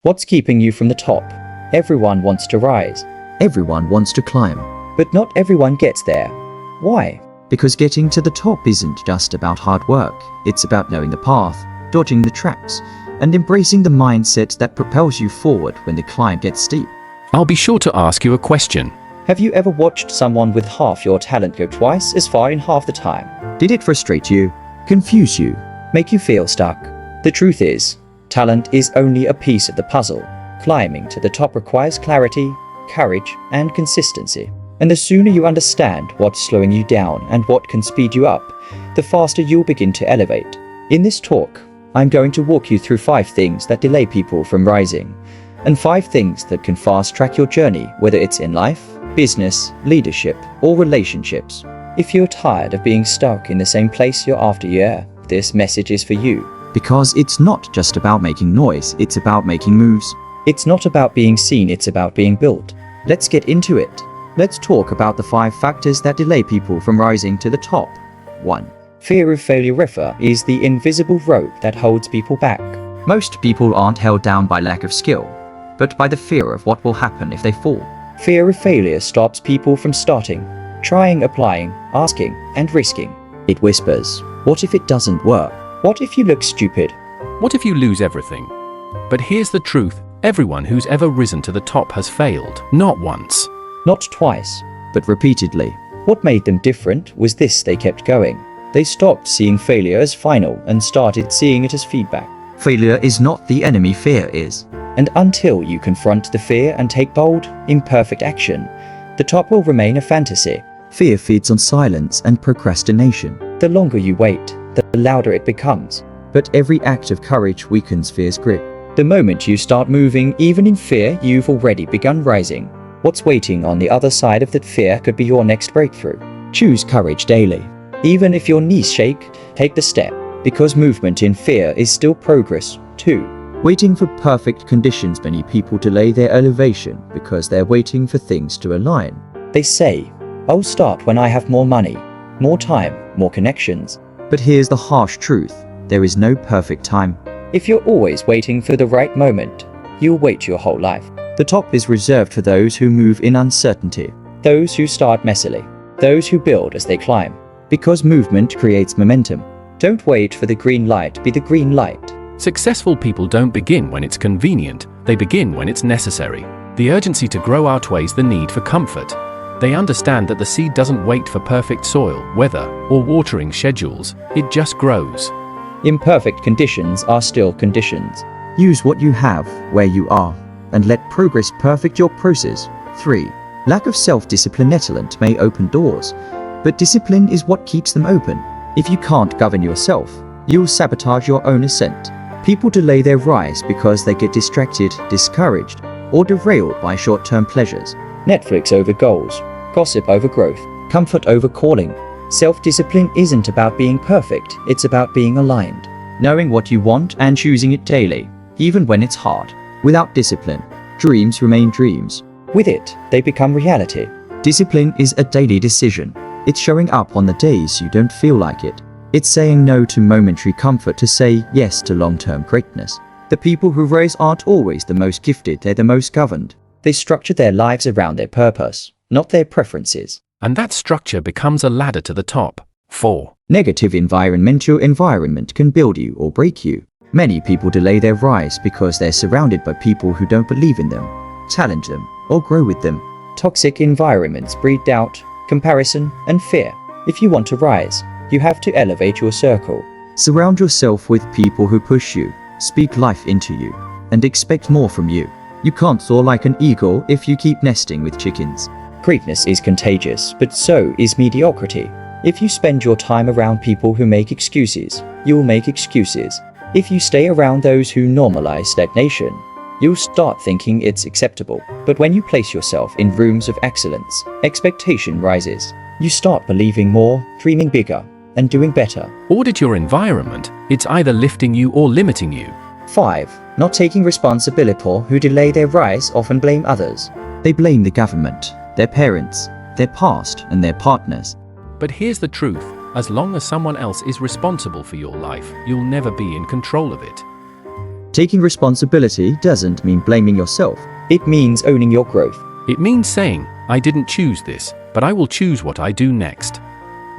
What's keeping you from the top? Everyone wants to rise, Everyone wants to climb. but not everyone gets there. Why? Because getting to the top isn't just about hard work. It's about knowing the path, dodging the traps, and embracing the mindset that propels you forward when the climb gets steep. I'll be sure to ask you a question. Have you ever watched someone with half your talent go twice as far in half the time? Did it frustrate you? Confuse you? Make you feel stuck? The truth is, talent is only a piece of the puzzle. Climbing to the top requires clarity, courage, and consistency. And the sooner you understand what's slowing you down and what can speed you up, the faster you'll begin to elevate. In this talk, I'm going to walk you through 5 things that delay people from rising, and 5 things that can fast-track your journey, whether it's in life, business, leadership, or relationships. If you're tired of being stuck in the same place year after year, this message is for you. Because it's not just about making noise, it's about making moves. It's not about being seen, it's about being built. Let's get into it. Let's talk about the 5 factors that delay people from rising to the top. 1. Fear of failure is the invisible rope that holds people back. Most people aren't held down by lack of skill, but by the fear of what will happen if they fall. Fear of failure stops people from starting, trying, applying, asking, and risking. It whispers, what if it doesn't work? What if you look stupid? What if you lose everything? But here's the truth. Everyone who's ever risen to the top has failed. Not once. Not twice. But repeatedly. What made them different was this: they kept going. They stopped seeing failure as final and started seeing it as feedback. Failure is not the enemy, fear is. And until you confront the fear and take bold, imperfect action, the top will remain a fantasy. Fear feeds on silence and procrastination. The longer you wait, the louder it becomes. But every act of courage weakens fear's grip. The moment you start moving, even in fear, you've already begun rising. What's waiting on the other side of that fear could be your next breakthrough. Choose courage daily. Even if your knees shake, take the step, because movement in fear is still progress. 2. Waiting for perfect conditions. Many people delay their elevation because they're waiting for things to align. They say, I'll start when I have more money, more time, more connections. But here's the harsh truth. There is no perfect time. If you're always waiting for the right moment, you'll wait your whole life. The top is reserved for those who move in uncertainty. Those who start messily. Those who build as they climb. Because movement creates momentum. Don't wait for the green light, be the green light. Successful people don't begin when it's convenient. They begin when it's necessary. The urgency to grow outweighs the need for comfort. They understand that the seed doesn't wait for perfect soil, weather, or watering schedules. It just grows. Imperfect conditions are still conditions. Use what you have, where you are, and let progress perfect your process. 3. Lack of self-discipline. Talent may open doors, but discipline is what keeps them open. If you can't govern yourself, you'll sabotage your own ascent. People delay their rise because they get distracted, discouraged, or derailed by short-term pleasures. Netflix over goals, gossip over growth, comfort over calling. Self-discipline isn't about being perfect, it's about being aligned. Knowing what you want and choosing it daily, even when it's hard. Without discipline, dreams remain dreams. With it, they become reality. Discipline is a daily decision. It's showing up on the days you don't feel like it. It's saying no to momentary comfort to say yes to long-term greatness. The people who rise aren't always the most gifted, they're the most governed. They structure their lives around their purpose, not their preferences. And that structure becomes a ladder to the top. 4. Negative environment. Your environment can build you or break you. Many people delay their rise because they're surrounded by people who don't believe in them, challenge them, or grow with them. Toxic environments breed doubt, comparison, and fear. If you want to rise, you have to elevate your circle. Surround yourself with people who push you, speak life into you, and expect more from you. You can't soar like an eagle if you keep nesting with chickens. Greatness is contagious, but so is mediocrity. If you spend your time around people who make excuses, you'll make excuses. If you stay around those who normalize stagnation, you'll start thinking it's acceptable. But when you place yourself in rooms of excellence, expectation rises. You start believing more, dreaming bigger, and doing better. Audit your environment. It's either lifting you or limiting you. 5. Not taking responsibility. People who delay their rise often blame others. They blame the government, their parents, their past, and their partners. But here's the truth. As long as someone else is responsible for your life, you'll never be in control of it. Taking responsibility doesn't mean blaming yourself. It means owning your growth. It means saying, I didn't choose this, but I will choose what I do next.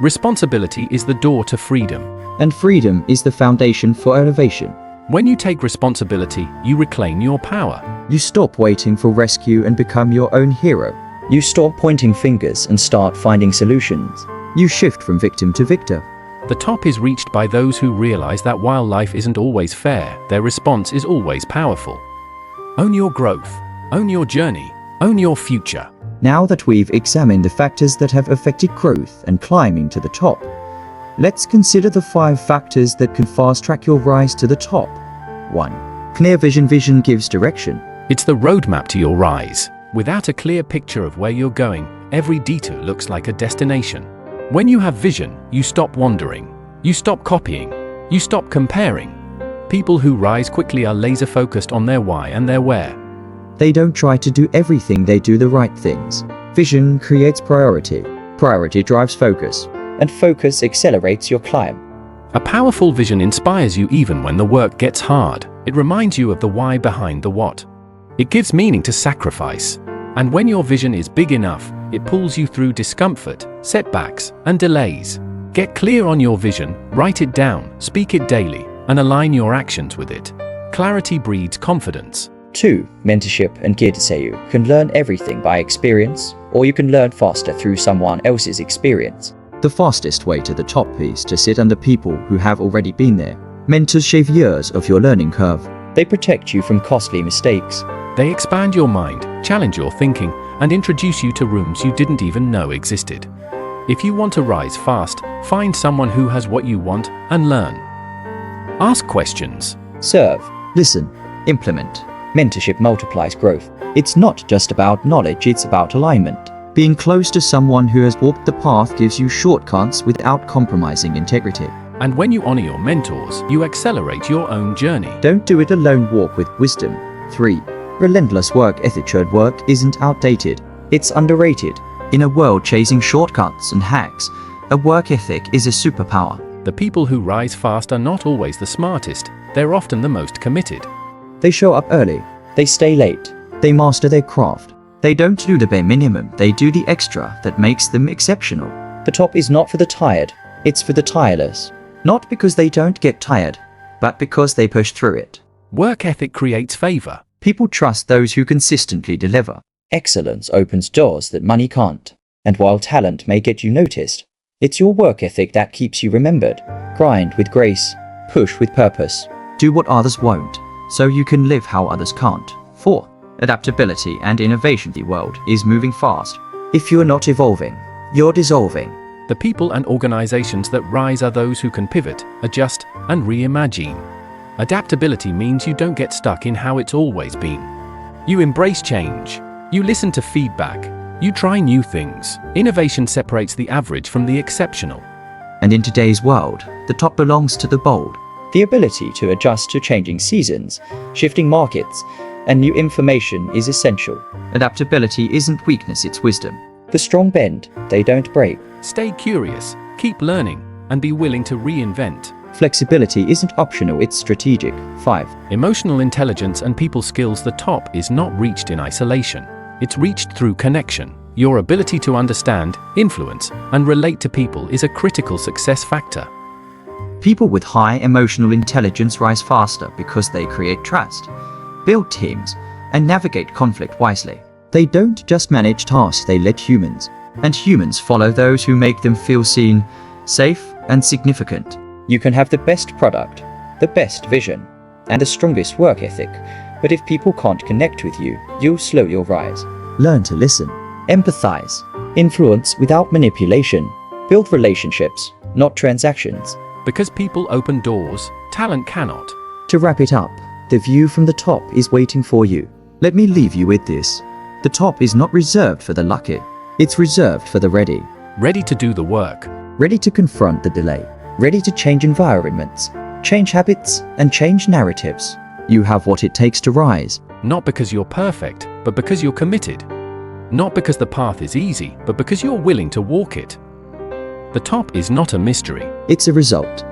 Responsibility is the door to freedom. And freedom is the foundation for elevation. When you take responsibility, you reclaim your power. You stop waiting for rescue and become your own hero. You stop pointing fingers and start finding solutions. You shift from victim to victor. The top is reached by those who realize that while life isn't always fair, their response is always powerful. Own your growth. Own your journey. Own your future. Now that we've examined the factors that have affected growth and climbing to the top, let's consider the 5 factors that can fast-track your rise to the top. 1. Clear vision. Vision gives direction. It's the roadmap to your rise. Without a clear picture of where you're going, every detour looks like a destination. When you have vision, you stop wandering. You stop copying. You stop comparing. People who rise quickly are laser-focused on their why and their where. They don't try to do everything, they do the right things. Vision creates priority. Priority drives focus. And focus accelerates your climb. A powerful vision inspires you even when the work gets hard. It reminds you of the why behind the what. It gives meaning to sacrifice. And when your vision is big enough, it pulls you through discomfort, setbacks, and delays. Get clear on your vision, write it down, speak it daily, and align your actions with it. Clarity breeds confidence. 2. Mentorship and Kirtiseyu can learn everything by experience, or you can learn faster through someone else's experience. The fastest way to the top is to sit under people who have already been there. Mentors shave years of your learning curve. They protect you from costly mistakes. They expand your mind, challenge your thinking, and introduce you to rooms you didn't even know existed. If you want to rise fast, find someone who has what you want and learn. Ask questions. Serve. Listen. Implement. Mentorship multiplies growth. It's not just about knowledge, it's about alignment. Being close to someone who has walked the path gives you shortcuts without compromising integrity. And when you honor your mentors, you accelerate your own journey. Don't do it alone, walk with wisdom. 3. Relentless work ethic. Hard work isn't outdated. It's underrated. In a world chasing shortcuts and hacks, a work ethic is a superpower. The people who rise fast are not always the smartest. They're often the most committed. They show up early. They stay late. They master their craft. They don't do the bare minimum, they do the extra that makes them exceptional. The top is not for the tired, it's for the tireless. Not because they don't get tired, but because they push through it. Work ethic creates favor. People trust those who consistently deliver. Excellence opens doors that money can't. And while talent may get you noticed, it's your work ethic that keeps you remembered. Grind with grace, push with purpose. Do what others won't, so you can live how others can't. 4. Adaptability and innovation. The world is moving fast. If you're not evolving, you're dissolving. The people and organizations that rise are those who can pivot, adjust, and reimagine. Adaptability means you don't get stuck in how it's always been. You embrace change. You listen to feedback. You try new things. Innovation separates the average from the exceptional. And in today's world, the top belongs to the bold. The ability to adjust to changing seasons, shifting markets, and new information is essential. Adaptability isn't weakness, it's wisdom. The strong bend, they don't break. Stay curious, keep learning, and be willing to reinvent. Flexibility isn't optional, it's strategic. 5. Emotional intelligence and people skills. The top is not reached in isolation. It's reached through connection. Your ability to understand, influence, and relate to people is a critical success factor. People with high emotional intelligence rise faster because they create trust, build teams, and navigate conflict wisely. They don't just manage tasks, they lead humans. And humans follow those who make them feel seen, safe, and significant. You can have the best product, the best vision, and the strongest work ethic, but if people can't connect with you, you'll slow your rise. Learn to listen. Empathize. Influence without manipulation. Build relationships, not transactions. Because people open doors, talent cannot. To wrap it up, the view from the top is waiting for you. Let me leave you with this. The top is not reserved for the lucky. It's reserved for the ready. Ready to do the work. Ready to confront the delay. Ready to change environments, change habits, and change narratives. You have what it takes to rise. Not because you're perfect, but because you're committed. Not because the path is easy, but because you're willing to walk it. The top is not a mystery. It's a result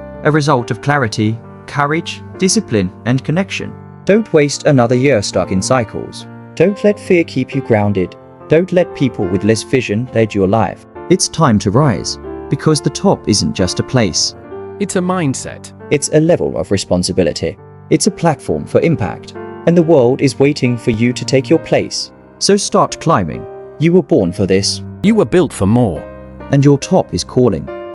of clarity, courage, discipline, and connection. Don't waste another year stuck in cycles. Don't let fear keep you grounded. Don't let people with less vision lead your life. It's time to rise, because the top isn't just a place. It's a mindset. It's a level of responsibility. It's a platform for impact. And the world is waiting for you to take your place. So start climbing. You were born for this. You were built for more. And your top is calling.